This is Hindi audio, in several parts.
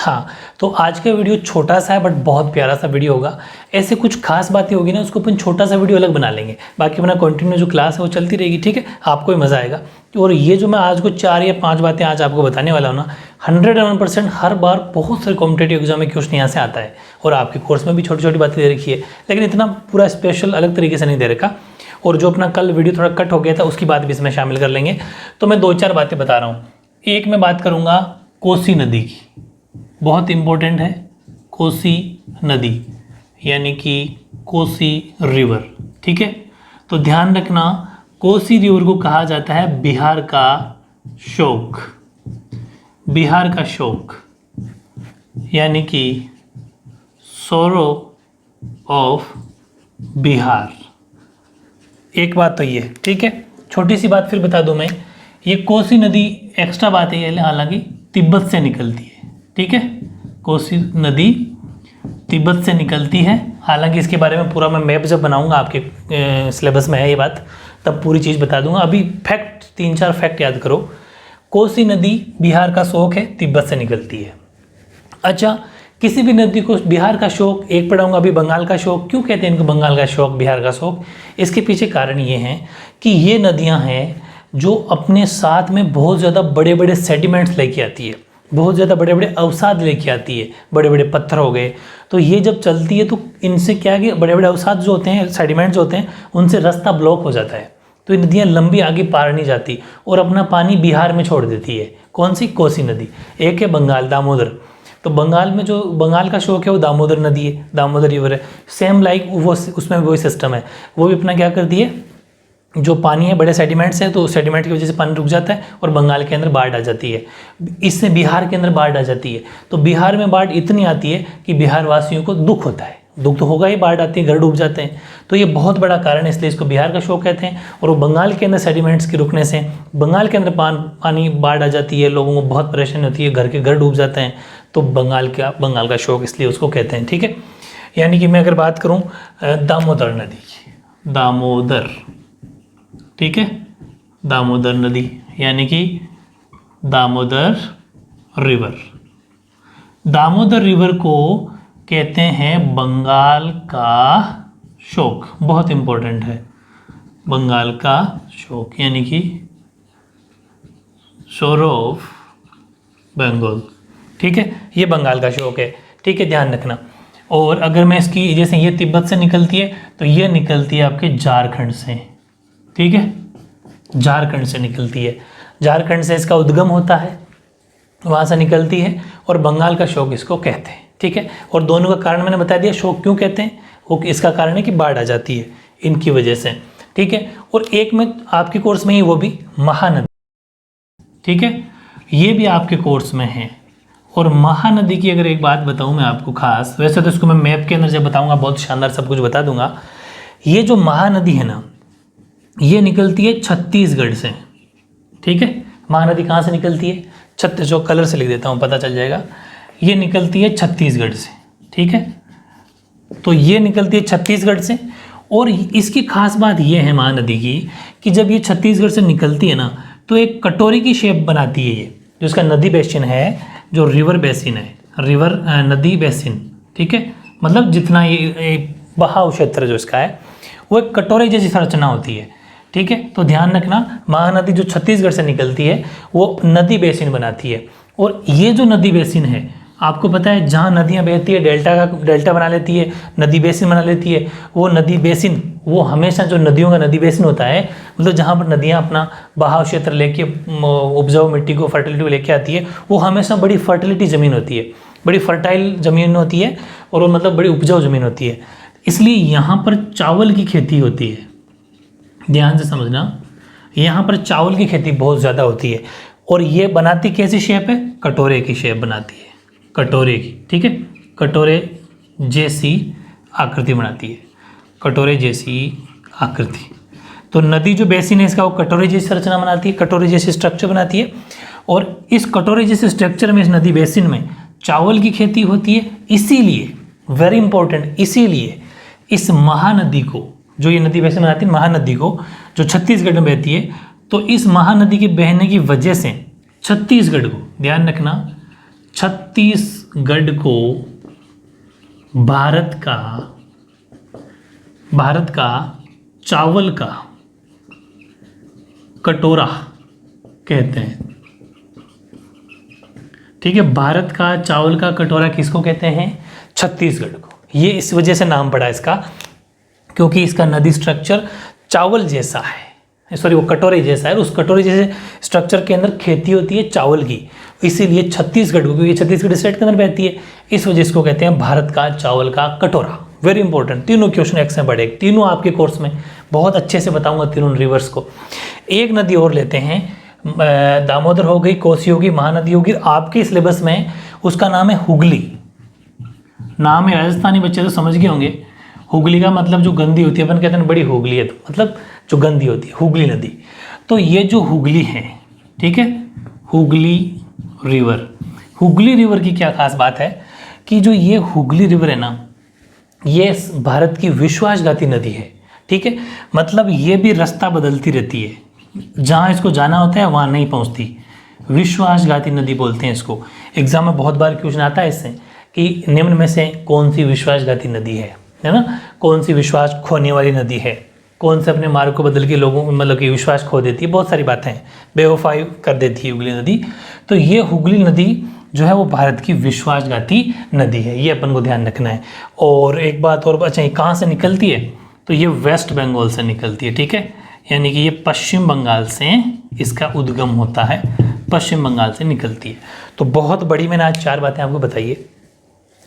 हाँ, तो आज का वीडियो छोटा सा है बट बहुत प्यारा सा वीडियो होगा। ऐसे कुछ खास बातें होगी ना, उसको अपन छोटा सा वीडियो अलग बना लेंगे, बाकी अपना कंटिन्यू जो क्लास है वो चलती रहेगी। ठीक है, आपको भी मज़ा आएगा। और ये जो मैं आज को 4 या 5 बातें आज आपको बताने वाला हूँ ना, 101% हर बार बहुत सारे कॉम्पिटेटिव एग्जाम में क्वेश्चन यहाँ से आता है। और आपके कोर्स में भी छोटी छोटी बातें दे रखी है, लेकिन इतना पूरा स्पेशल अलग तरीके से नहीं दे रखा। और जो अपना कल वीडियो थोड़ा कट हो गया था, उसकी बात भी इसमें शामिल कर लेंगे। तो मैं 2-4 बातें बता रहा हूँ। एक मैं बात करूँगा कोसी नदी की, बहुत इम्पोर्टेंट है। कोसी नदी यानी कि कोसी रिवर। ठीक है, तो ध्यान रखना, कोसी रिवर को कहा जाता है बिहार का शोक। बिहार का शोक यानी कि सोरो ऑफ बिहार। एक बात तो ये, ठीक है। छोटी सी बात फिर बता दूं मैं, ये कोसी नदी एक्स्ट्रा बात है, हालांकि तिब्बत से निकलती है। ठीक है, कोसी नदी तिब्बत से निकलती है। हालांकि इसके बारे में पूरा मैं मैप जब बनाऊंगा, आपके सिलेबस में है ये बात, तब पूरी चीज़ बता दूंगा। अभी फैक्ट 3-4 फैक्ट याद करो। कोसी नदी बिहार का शोक है, तिब्बत से निकलती है। अच्छा, किसी भी नदी को बिहार का शोक, एक पढ़ाऊंगा अभी बंगाल का शोक। क्यों कहते हैं इनको बंगाल का शोक, बिहार का शोक? इसके पीछे कारण ये है कि ये नदियाँ हैं जो अपने साथ में बहुत ज़्यादा बड़े बड़े सेडिमेंट्स लेके आती है, बहुत ज़्यादा बड़े बड़े अवसाद लेके आती है। बड़े बड़े पत्थर हो गए, तो ये जब चलती है तो इनसे क्या है कि बड़े बड़े अवसाद जो होते हैं, सेडिमेंट्स होते हैं, उनसे रास्ता ब्लॉक हो जाता है। तो ये नदियाँ लंबी आगे पार नहीं जाती और अपना पानी बिहार में छोड़ देती है। कौन सी? कोसी नदी। एक है बंगाल, दामोदर। तो बंगाल में जो बंगाल का शोक है वो दामोदर नदी है, दामोदर रिवर है। सेम लाइक वो, उसमें वही सिस्टम है। वो भी अपना क्या करती है, जो पानी है बड़े सेडिमेंट्स है, तो सेडिमेंट की वजह से पानी रुक जाता है और बंगाल के अंदर बाढ़ आ जाती है। इससे बिहार के अंदर बाढ़ आ जाती है। तो बिहार में बाढ़ इतनी आती है कि बिहार वासियों को दुख होता है। दुख तो होगा ही, बाढ़ आती है, घर डूब जाते हैं। तो ये बहुत बड़ा कारण है, इसलिए इसको बिहार का शोक कहते हैं। और वो बंगाल के अंदर सेडिमेंट्स के रुकने से बंगाल के अंदर पानी बाढ़ आ जाती है, लोगों को बहुत परेशानी होती है, घर के घर डूब जाते हैं। तो बंगाल का शोक इसलिए उसको कहते हैं। ठीक है, यानी कि मैं अगर बात करूँ दामोदर नदी की, दामोदर, ठीक है, दामोदर नदी यानी कि दामोदर रिवर। दामोदर रिवर को कहते हैं बंगाल का शोक, बहुत इंपॉर्टेंट है। बंगाल का शोक यानी कि सोरो ऑफ बंगाल। ठीक है, ये बंगाल का शोक है। ठीक है, ध्यान रखना। और अगर मैं इसकी, जैसे ये तिब्बत से निकलती है, तो ये निकलती है आपके झारखंड से। ठीक है, झारखंड से निकलती है। झारखंड से इसका उद्गम होता है, वहाँ से निकलती है, और बंगाल का शोक इसको कहते हैं। ठीक है, और दोनों का कारण मैंने बता दिया। शोक क्यों कहते हैं, वो इसका कारण है कि बाढ़ आ जाती है इनकी वजह से। ठीक है, और एक में आपके कोर्स में ही, वो भी महानदी। ठीक है, ये भी आपके कोर्स में है। और महानदी की अगर एक बात बताऊँ मैं आपको खास, वैसे तो इसको मैं मैप के अंदर जब बताऊँगा बहुत शानदार सब कुछ बता दूंगा। ये जो महानदी है ना, ये निकलती है छत्तीसगढ़ से। ठीक है, महानदी कहाँ से निकलती है? जो कलर से लिख देता हूँ, पता चल जाएगा। ये निकलती है छत्तीसगढ़ से। ठीक है, तो ये निकलती है छत्तीसगढ़ से। और इसकी खास बात ये है महानदी की, कि जब ये छत्तीसगढ़ से निकलती है ना, तो एक कटोरी की शेप बनाती है। ये जो इसका नदी बेसिन है, जो रिवर बेसिन है, रिवर नदी बेसिन, ठीक है, मतलब जितना ये बहाव क्षेत्र जो इसका है, वो एक कटोरे जैसी संरचना होती है। ठीक है, तो ध्यान रखना, महानदी जो छत्तीसगढ़ से निकलती है वो नदी बेसिन बनाती है। और ये जो नदी बेसिन है, आपको पता है जहाँ नदियाँ बहती है, डेल्टा बना लेती है, नदी बेसिन बना लेती है। वो नदी बेसिन, वो हमेशा जो नदियों का नदी बेसिन होता है, मतलब जहाँ पर नदियाँ अपना बहाव क्षेत्र लेके उपजाऊ मिट्टी को, फर्टिलिटी को लेके आती है, वो हमेशा बड़ी फर्टिलिटी ज़मीन होती है, बड़ी फर्टाइल ज़मीन होती है, और वो मतलब बड़ी उपजाऊ ज़मीन होती है। इसलिए यहाँ पर चावल की खेती होती है। ध्यान से समझना, यहाँ पर चावल की खेती बहुत ज़्यादा होती है। और ये बनाती कैसी शेप है? कटोरे की शेप बनाती है, कटोरे की। ठीक है, कटोरे जैसी आकृति बनाती है, कटोरे जैसी आकृति। तो नदी जो बेसिन है इसका, वो कटोरे जैसी संरचना बनाती है, कटोरे जैसी स्ट्रक्चर बनाती है। और इस कटोरे जैसे स्ट्रक्चर में, इस नदी बेसिन में चावल की खेती होती है। इसीलिए, वेरी इंपॉर्टेंट, इसीलिए इस महानदी को, जो ये नदी बेसिन बनाती है, महानदी को, जो छत्तीसगढ़ में बहती है, तो इस महानदी के बहने की वजह से छत्तीसगढ़ को, ध्यान रखना, छत्तीसगढ़ छत्तीसगढ़ को भारत का चावल का कटोरा कहते हैं। ठीक है, भारत का चावल का कटोरा किसको कहते हैं? छत्तीसगढ़ को। ये इस वजह से नाम पड़ा इसका क्योंकि इसका नदी स्ट्रक्चर चावल जैसा है, सॉरी वो कटोरे जैसा है। उस कटोरे जैसे स्ट्रक्चर के अंदर खेती होती है चावल की, इसीलिए छत्तीसगढ़ को, क्योंकि छत्तीसगढ़ स्टेट के अंदर बहती है, इस वजह से इसको कहते हैं भारत का चावल का कटोरा। वेरी इंपॉर्टेंट, तीनों क्वेश्चन एक्स में पड़े, तीनों आपके कोर्स में बहुत अच्छे से बताऊंगा तीनों रिवर्स को। एक नदी और लेते हैं, दामोदर हो गई, कोसी होगी, महानदी होगी। आपके सिलेबस में उसका नाम है हुगली। नाम है, राजस्थानी बच्चे तो समझ गए होंगे। हुगली का मतलब जो गंदी होती है, अपन कहते हैं बड़ी हुगली है, तो मतलब जो गंदी होती है, हुगली नदी। तो ये जो हुगली है, ठीक है, हुगली रिवर की क्या खास बात है कि जो ये हुगली रिवर है ना, ये भारत की विश्वासघाती नदी है। ठीक है, मतलब ये भी रास्ता बदलती रहती है, जहाँ इसको जाना होता है वहाँ नहीं पहुँचती। विश्वासघाती नदी बोलते हैं इसको। एग्जाम में बहुत बार क्वेश्चन आता है इससे कि निम्न में से कौन सी विश्वासघाती नदी है ना, कौन सी विश्वास खोने वाली नदी है, कौन से अपने मार्ग को बदल के लोगों मतलब कि विश्वास खो देती है, बहुत सारी बातें हैं, बेवफाई कर देती है हुगली नदी। तो ये हुगली नदी जो है वो भारत की विश्वासघाती नदी है, ये अपन को ध्यान रखना है। और एक बात और, अच्छा ये कहाँ से निकलती है? तो ये वेस्ट बंगाल से निकलती है। ठीक है, यानी कि ये पश्चिम बंगाल से इसका उद्गम होता है, पश्चिम बंगाल से निकलती है। तो बहुत बड़ी मैंने आज 4 बातें आपको बताई है,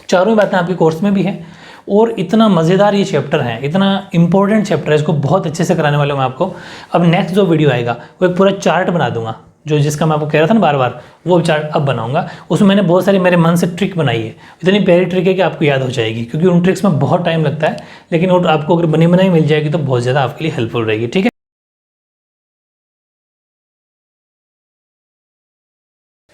चारों बातें आपके कोर्स में भी है। और इतना मज़ेदार ये चैप्टर है, इतना इंपॉर्टेंट चैप्टर है, इसको बहुत अच्छे से कराने वाला हूँ मैं आपको। अब नेक्स्ट जो वीडियो आएगा वो एक पूरा चार्ट बना दूंगा, जो जिसका मैं आपको कह रहा था ना बार बार, वो चार्ट अब बनाऊंगा। उसमें मैंने बहुत सारी मेरे मन से ट्रिक बनाई है, इतनी प्यारी ट्रिक है कि आपको याद हो जाएगी, क्योंकि उन ट्रिक्स में बहुत टाइम लगता है, लेकिन वो आपको अगर बनी बनाई मिल जाएगी तो बहुत ज़्यादा आपके लिए हेल्पफुल रहेगी। ठीक है,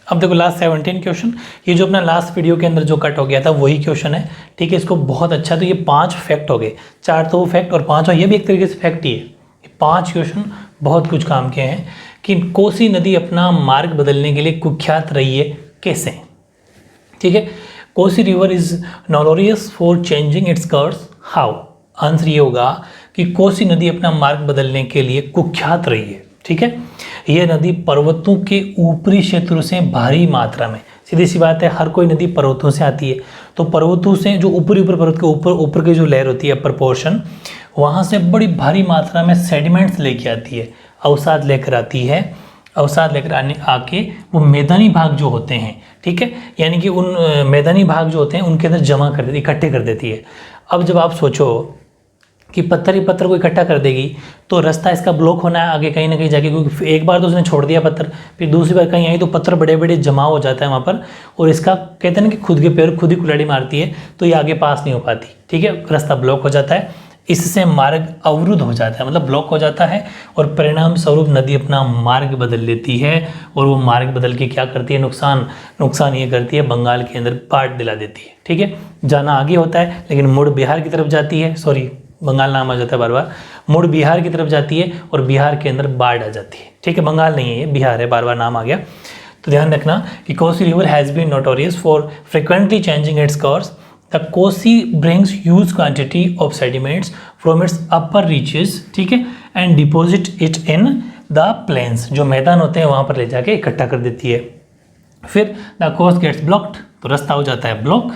अब देखो लास्ट 17 क्वेश्चन, ये जो अपना लास्ट वीडियो के अंदर जो कट हो गया था वही क्वेश्चन है। ठीक है, इसको बहुत अच्छा, तो ये 5 फैक्ट हो गए, 4 तो वो फैक्ट और 5 ये भी एक तरीके से फैक्ट ही है। 5 क्वेश्चन बहुत कुछ काम के हैं कि कोसी नदी अपना मार्ग बदलने के लिए कुख्यात रही है, कैसे? ठीक है, Kosi river is notorious for changing its course, how? Answer ये होगा कि कोसी नदी अपना मार्ग बदलने के लिए कुख्यात रही है। ठीक है, यह नदी पर्वतों के ऊपरी क्षेत्रों से भारी मात्रा में, सीधी सी बात है, हर कोई नदी पर्वतों से आती है, तो पर्वतों से जो ऊपर पर्वत के ऊपर की जो लेयर होती है, अपर पोर्शन, वहाँ से बड़ी भारी मात्रा में सेडिमेंट्स लेके आती है, अवसाद लेकर आती है। अवसाद लेकर आके वो मैदानी भाग जो होते हैं, ठीक है, यानी कि उन मैदानी भाग जो होते हैं उनके अंदर जमा कर देती, इकट्ठे कर देती है। अब जब आप सोचो कि पत्थर ही पत्थर को इकट्ठा कर देगी तो रास्ता इसका ब्लॉक होना है आगे कहीं ना कहीं जाके, क्योंकि एक बार तो उसने छोड़ दिया पत्थर, फिर दूसरी बार कहीं आई तो पत्थर बड़े बड़े जमा हो जाता है वहाँ पर, और इसका कहते हैं ना कि खुद के पैर खुद ही कुल्हाड़ी मारती है, तो ये आगे पास नहीं हो पाती। ठीक है, रास्ता ब्लॉक हो जाता है, इससे मार्ग अवरुद्ध हो जाता है, मतलब ब्लॉक हो जाता है, और परिणाम स्वरूप नदी अपना मार्ग बदल लेती है। और वो मार्ग बदल के क्या करती है? नुकसान ये करती है, बंगाल के अंदर बाढ़ दिला देती है। ठीक है, जाना आगे होता है लेकिन मुड़ बिहार की तरफ जाती है, सॉरी बंगाल नाम आ जाता है बार बार, मुड़ बिहार की तरफ जाती है और बिहार के अंदर बाढ़ आ जाती है। ठीक है, बंगाल नहीं है ये, बिहार है, बार बार नाम आ गया। तो ध्यान रखना कि Kosi river has been notorious for frequently changing its course. The Kosi brings huge quantity of sediments from its upper reaches, ठीक है, and deposit it in the plains, जो मैदान होते हैं वहाँ पर ले जाके इकट्ठा कर देती है। फिर द कोर्स गेट्स ब्लॉक्ड, तो रास्ता हो जाता है block,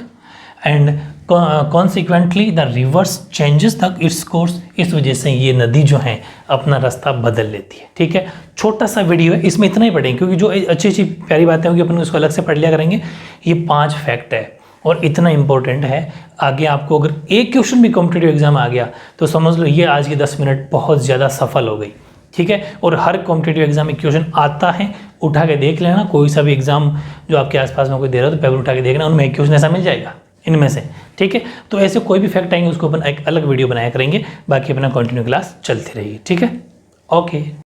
and consequently the reverse changes the its course, इस वजह से ये नदी जो है अपना रास्ता बदल लेती है। ठीक है, छोटा सा वीडियो है, इसमें इतना ही पढ़ेंगे क्योंकि जो अच्छी अच्छी प्यारी बातें होंगी अपन उसको अलग से पढ़ लिया करेंगे। ये 5 फैक्ट है और इतना इंपॉर्टेंट है, आगे आपको अगर एक क्वेश्चन भी कॉम्पिटिटिव एग्जाम आ गया तो समझ लो ये आज की 10 मिनट बहुत ज़्यादा सफल हो गई। ठीक है, और हर कॉम्पिटिटिव एग्जाम में क्वेश्चन आता है, उठा के देख लेना, कोई सा भी एग्जाम जो आपके आसपास में कोई दे रहा हो तो पेपर उठा के देखना, उनमें एक क्वेश्चन ऐसा मिल जाएगा इनमें से। ठीक है, तो ऐसे कोई भी फैक्ट आएंगे उसको अपन एक अलग वीडियो बनाया करेंगे, बाकी अपना कंटिन्यू क्लास चलती रहेगी। ठीक है, ओके।